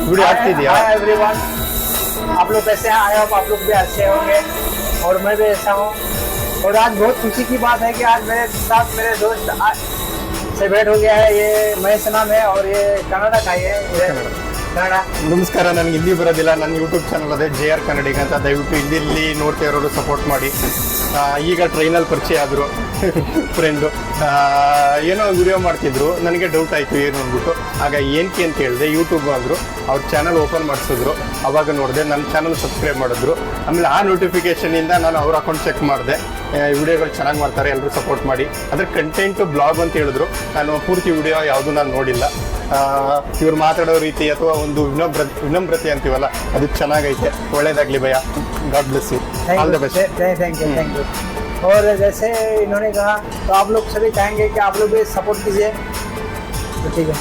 Video ಆಗ್ತಿದ್ಯಾ? Everyone, आप लोग कैसे हैं? आई होप आप लोग भी अच्छे होंगे और मैं भी ऐसा हूँ। और आज बहुत खुशी की बात है कि आज मेरे साथ मेरे दोस्त से भेंट हो गया है। ये महेश नाम है और ये कनाडा का ही है। ये कनाडा। ನಮಸ್ಕಾರ. ನನಗೆ ಹಿಂದಿ ಬರೋದಿಲ್ಲ. ನನ್ನ ಯೂಟ್ಯೂಬ್ ಚಾನಲ್ ಅದೇ JR ಕನ್ನಡಿಗ ಅಂತ. ದಯವಿಟ್ಟು ಹಿಂದಿಲಿ ನೋಡ್ತಾ ಇರೋರು ಸಪೋರ್ಟ್ ಮಾಡಿ. ಈಗ ಟ್ರೈನಲ್ಲಿ ಪರಿಚಯ ಆದರು ಫ್ರೆಂಡು. ಏನೋ ವಿಡಿಯೋ ಮಾಡ್ತಿದ್ರು, ನನಗೆ ಡೌಟ್ ಆಯಿತು ಏನು ಅಂದ್ಬಿಟ್ಟು. ಆಗ ಏನಕ್ಕೆ ಅಂತ ಹೇಳಿದೆ, ಯೂಟ್ಯೂಬ್ ಅಂದರು. ಅವ್ರ ಚಾನಲ್ ಓಪನ್ ಮಾಡಿಸಿದ್ರು, ಅವಾಗ ನೋಡಿದೆ. ನನ್ನ ಚಾನಲ್ ಸಬ್ಸ್ಕ್ರೈಬ್ ಮಾಡಿದ್ರು. ಆಮೇಲೆ ಆ ನೋಟಿಫಿಕೇಷನಿಂದ ನಾನು ಅವ್ರ ಅಕೌಂಟ್ ಚೆಕ್ ಮಾಡಿದೆ. ವಿಡಿಯೋಗಳು ಚೆನ್ನಾಗಿ ಮಾಡ್ತಾರೆ, ಎಲ್ಲರೂ ಸಪೋರ್ಟ್ ಮಾಡಿ. ಅದ್ರ ಕಂಟೆಂಟು ಬ್ಲಾಗ್ ಅಂತ ಹೇಳಿದ್ರು. ನಾನು ಪೂರ್ತಿ ವಿಡಿಯೋ ಯಾವುದೂ ನಾನು ನೋಡಿಲ್ಲ. ಇವ್ರು ಮಾತಾಡೋ ರೀತಿ ಅಥವಾ ಒಂದು ವಿನಮ್ರತೆ ಅಂತೀವಲ್ಲ, ಅದು ಚೆನ್ನಾಗೈತೆ. ಒಳ್ಳೇದಾಗಲಿ ಭಯ. God bless you. All the best. Thank you. और जैसे इन्होंने कहा तो आप लोग सभी चाहेंगे कि आप लोग भी सपोर्ट कीजिए, तो ठीक है।